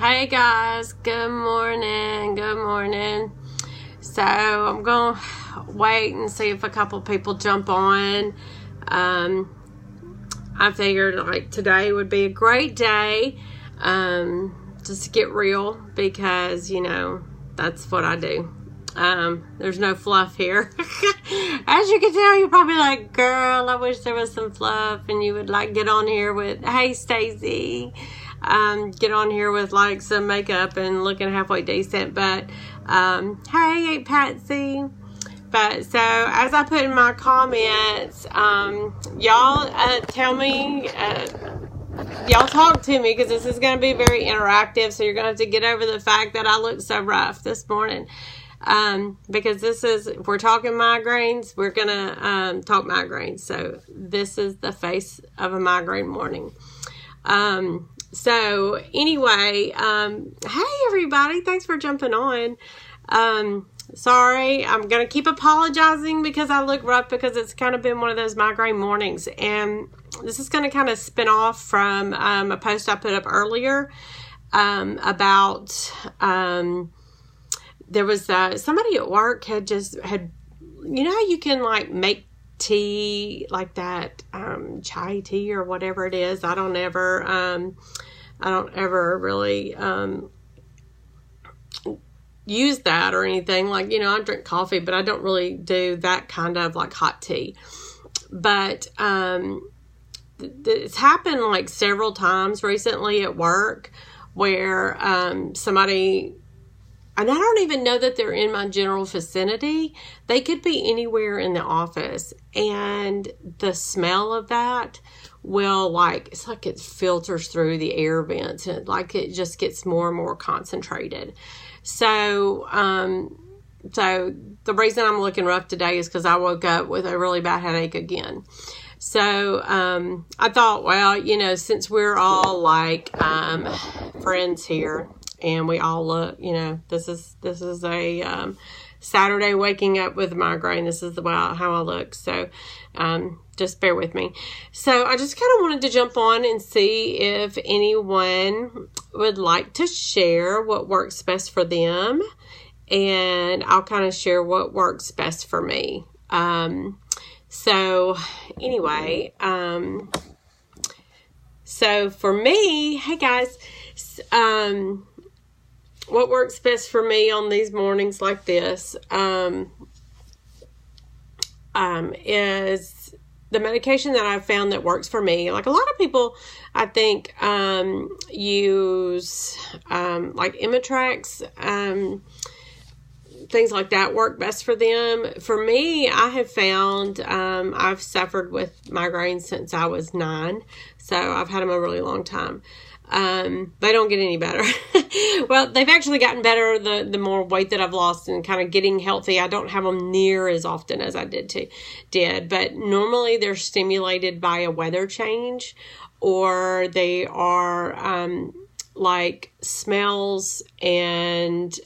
Hey guys, good morning. So I'm gonna wait and see if a couple people jump on. I figured like today would be a great day, just to get real, because that's what I do. There's no fluff here. As you can tell, you're probably like, girl, I wish there was some fluff, and you would like get on here with, hey Stacy, get on here with like some makeup and looking halfway decent, but hey Patsy. But so as I put in my comments, y'all tell me, y'all talk to me, because this is going to be very interactive, so you're going to have to get over the fact that I look so rough this morning. Because if we're talking migraines, we're going to talk migraines. So this is the face of a migraine morning. So anyway, hey everybody, thanks for jumping on. Sorry, I'm going to keep apologizing because I look rough, because it's kind of been one of those migraine mornings. And this is going to kind of spin off from a post I put up earlier about... there was somebody at work had how you can like make tea like that, chai tea or whatever it is. I don't ever really use that or anything. Like, I drink coffee, but I don't really do that kind of like hot tea. But it's happened like several times recently at work where somebody... And I don't even know that they're in my general vicinity. They could be anywhere in the office. And the smell of that will it's like it filters through the air vents. And it just gets more and more concentrated. So, the reason I'm looking rough today is because I woke up with a really bad headache again. So, I thought, well, since we're all like, friends here, and we all look, this is a Saturday waking up with migraine. This is how I look. So just bear with me. So I just kind of wanted to jump on and see if anyone would like to share what works best for them. And I'll kind of share what works best for me. So anyway, so for me, hey guys, what works best for me on these mornings like this is the medication that I've found that works for me. Like a lot of people, I think, use like Imitrex, things like that work best for them. For me, I have found I've suffered with migraines since I was 9, so I've had them a really long time. They don't get any better. Well, they've actually gotten better the more weight that I've lost and kind of getting healthy. I don't have them near as often as I did. But normally they're stimulated by a weather change, or they are like smells and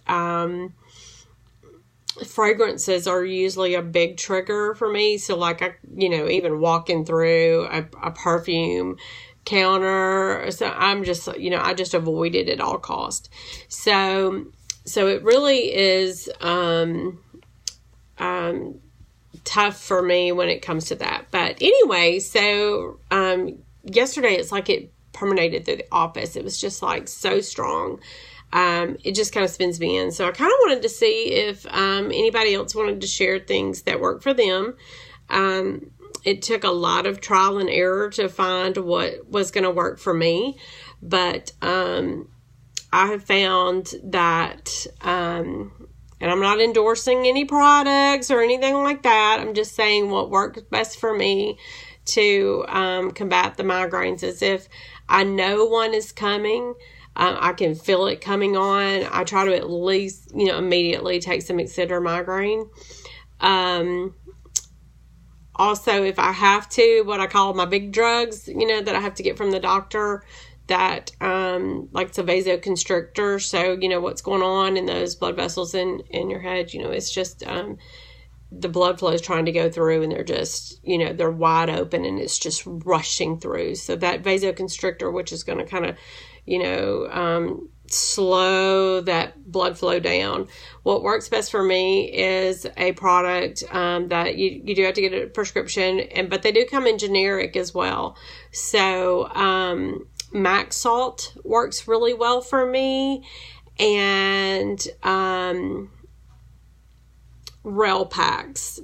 fragrances are usually a big trigger for me. So like, even walking through a perfume counter, so I'm just I just avoid it at all cost. So it really is tough for me when it comes to that. But anyway, so yesterday it's like it permeated through the office. It was just like so strong. It just kind of spins me in. So I kind of wanted to see if anybody else wanted to share things that work for them. It took a lot of trial and error to find what was going to work for me. But I have found that, and I'm not endorsing any products or anything like that. I'm just saying what works best for me to combat the migraines is if I know one is coming, I can feel it coming on. I try to at least, immediately take some Excedrin migraine. Also, if I have to, what I call my big drugs, that I have to get from the doctor, that, like it's a vasoconstrictor. So, what's going on in those blood vessels in your head, it's just, the blood flow is trying to go through, and they're just, they're wide open and it's just rushing through. So that vasoconstrictor, which is going to kind of, slow that blood flow down. What works best for me is a product that you do have to get a prescription, but they do come in generic as well. So Max Salt works really well for me, and Rail Packs.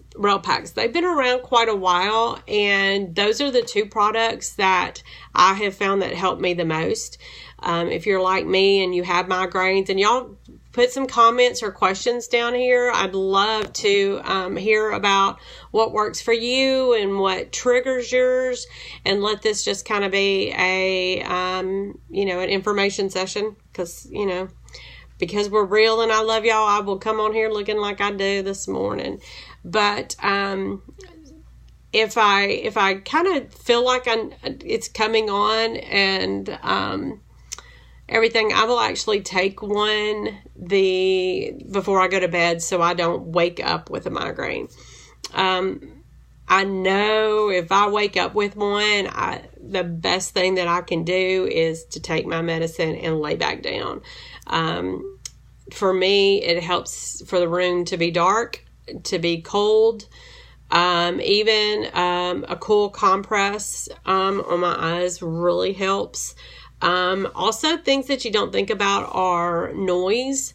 They've been around quite a while, and those are the two products that I have found that help me the most. If you're like me and you have migraines, and y'all put some comments or questions down here. I'd love to hear about what works for you and what triggers yours, and let this just kind of be a, an information session, because we're real and I love y'all, I will come on here looking like I do this morning. But if I kind of feel like it's coming on and everything, I will actually take one before I go to bed, so I don't wake up with a migraine. I know if I wake up with one, the best thing that I can do is to take my medicine and lay back down. For me, it helps for the room to be dark, to be cold. Even a cool compress on my eyes really helps. Also, things that you don't think about are noise.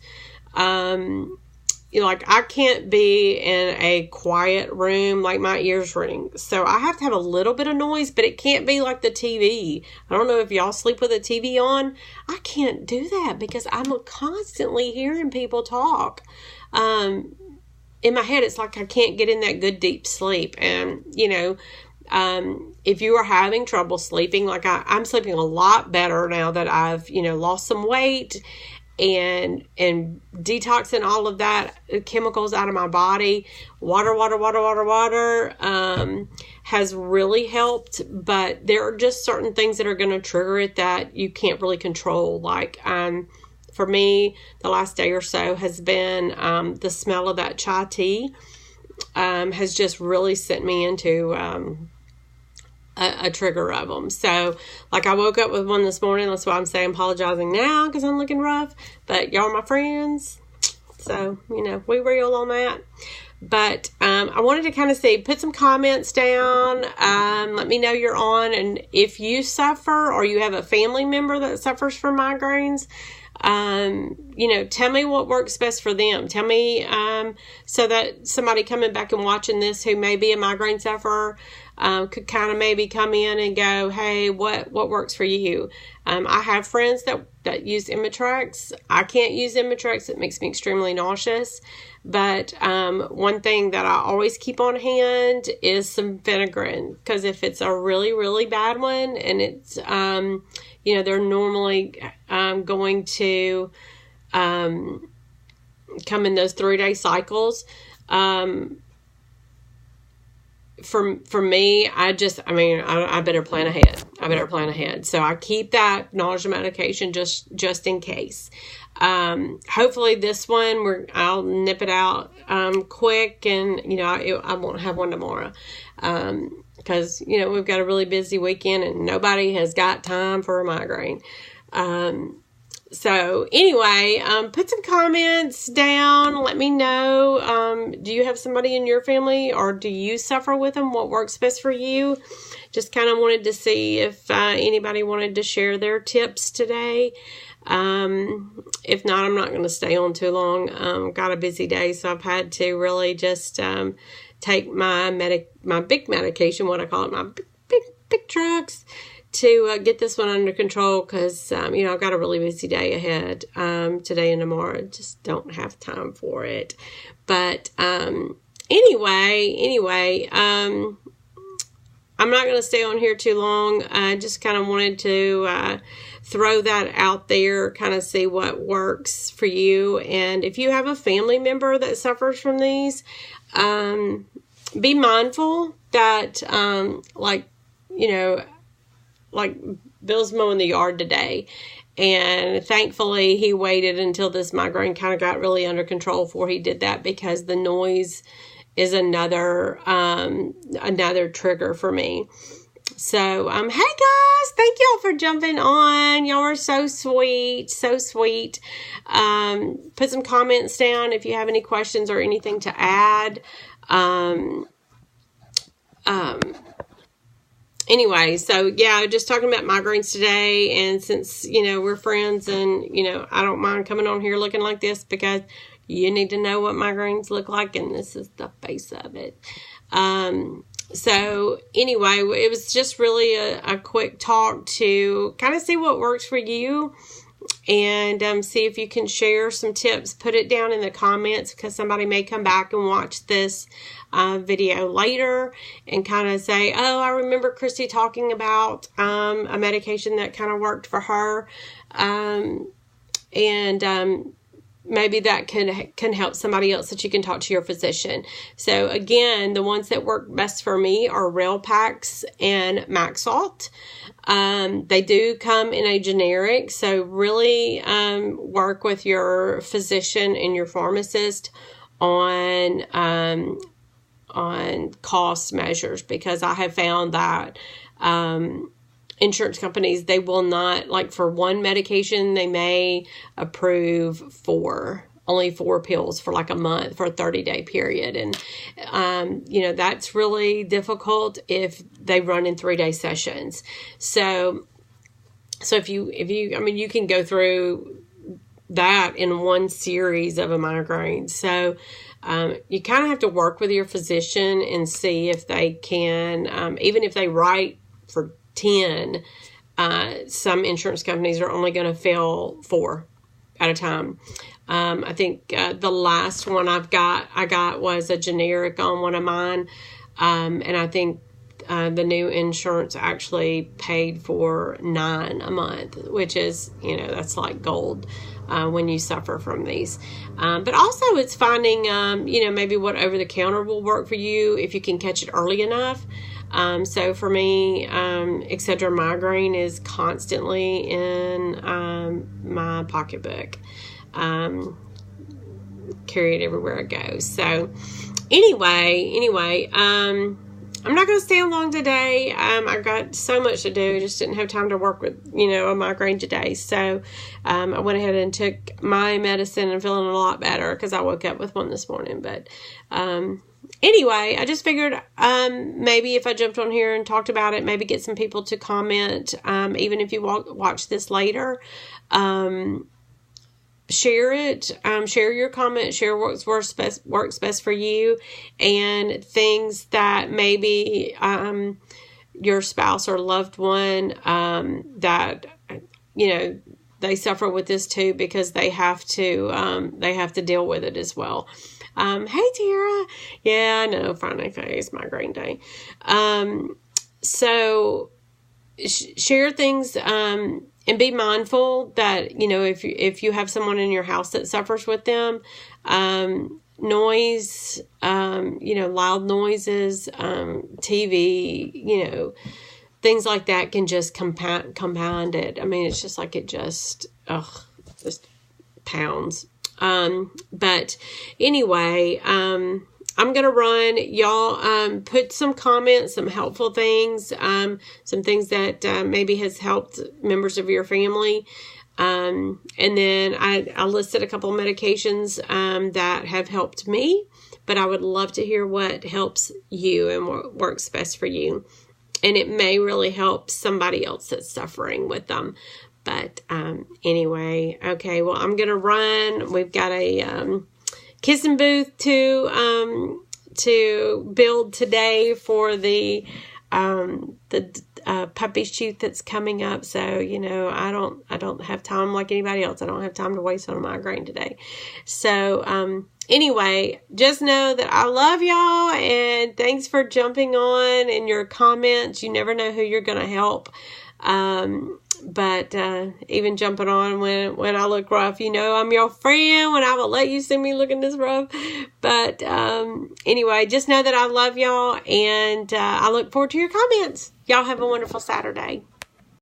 Like I can't be in a quiet room, like my ears ring. So I have to have a little bit of noise, but it can't be like the TV. I don't know if y'all sleep with a TV on. I can't do that because I'm constantly hearing people talk. In my head, it's like I can't get in that good deep sleep. And, if you are having trouble sleeping, like I'm sleeping a lot better now that I've, lost some weight and detoxing all of that chemicals out of my body. Water has really helped, but there are just certain things that are going to trigger it that you can't really control. Like, for me, the last day or so has been the smell of that chai tea has just really sent me into a trigger of them. So, like, I woke up with one this morning. That's why I'm saying apologizing now, because I'm looking rough. But y'all are my friends. So, we real on that. But I wanted to kind of put some comments down. Let me know you're on. And if you suffer or you have a family member that suffers from migraines, tell me what works best for them. Tell me so that somebody coming back and watching this who may be a migraine sufferer could kind of maybe come in and go, hey, what works for you? I have friends that use Imitrex. I can't use Imitrex. It makes me extremely nauseous. But one thing that I always keep on hand is some Phenergan, because if it's a really, really bad one and it's, they're normally going to come in those 3-day cycles. For me, I better plan ahead. So I keep that nausea medication just in case. Hopefully this one I'll nip it out quick, and I won't have one tomorrow. Because we've got a really busy weekend and nobody has got time for a migraine. So anyway, put some comments down. Let me know. Do you have somebody in your family, or do you suffer with them? What works best for you? Just kind of wanted to see if anybody wanted to share their tips today. If not, I'm not going to stay on too long. Got a busy day, so I've had to really just take my big medication, what I call it, my big drugs, to get this one under control, because I've got a really busy day ahead today and tomorrow. Just don't have time for it. But anyway, I'm not going to stay on here too long. I just kind of wanted to throw that out there, kind of see what works for you. And if you have a family member that suffers from these, be mindful that, like Bill's mowing the yard today, and thankfully he waited until this migraine kind of got really under control before he did that, because the noise is another trigger for me. So, hey guys, thank y'all for jumping on. Y'all are so sweet, so sweet. Put some comments down if you have any questions or anything to add. Anyway, so yeah, just talking about migraines today, and since, you know, we're friends and, you know, I don't mind coming on here looking like this because you need to know what migraines look like, and this is the face of it. So anyway, it was just really a quick talk to kind of see what works for you, and see if you can share some tips. Put it down in the comments because somebody may come back and watch this video later and kind of say, oh, I remember Christy talking about a medication that kind of worked for her, maybe that can help somebody else that you can talk to your physician. So again, the ones that work best for me are Relpax and Maxalt. They do come in a generic, so really work with your physician and your pharmacist on cost measures, because I have found that insurance companies, they will not, like for one medication, they may approve only 4 pills for like a month for a 30-day period. And, you know, that's really difficult if they run in 3-day sessions. So if you, I mean, you can go through that in one series of a migraine. So, you kind of have to work with your physician and see if they can, even if they write for 10, some insurance companies are only going to fill 4 at a time. I think the last one I got was a generic on one of mine, and I think the new insurance actually paid for 9 a month, which is, you know, that's like gold when you suffer from these. But also it's finding, you know, maybe what over-the-counter will work for you if you can catch it early enough. So for me, Excedrin migraine is constantly in my pocketbook. Carry it everywhere I go. So anyway, I'm not going to stay on long today. I got so much to do. Just didn't have time to work with, you know, a migraine today. So I went ahead and took my medicine and feeling a lot better because I woke up with one this morning. But anyway, I just figured maybe if I jumped on here and talked about it, maybe get some people to comment, even if you watch this later. Share it, share your comment, share what works best for you, and things that maybe your spouse or loved one that, you know, they suffer with this too, because they have to deal with it as well. Hey Tara, yeah, I know, Friday face, migraine day. So share things, and be mindful that, you know, if you have someone in your house that suffers with them, noise, you know, loud noises, TV, you know, things like that can just compound it. I mean, it's just like it just pounds. But anyway, I'm going to run. Y'all put some comments, some helpful things, some things that maybe has helped members of your family. And then I listed a couple of medications that have helped me, but I would love to hear what helps you and what works best for you. And it may really help somebody else that's suffering with them. But anyway, okay, well, I'm going to run. We've got a kissing booth to build today for the puppy shoot that's coming up. So, you know, I don't have time like anybody else. I don't have time to waste on a migraine today. So, anyway, just know that I love y'all, and thanks for jumping on and your comments. You never know who you're going to help. But even jumping on when I look rough, you know, I'm your friend when I will let you see me looking this rough. But anyway, just know that I love y'all, and I look forward to your comments. Y'all have a wonderful Saturday.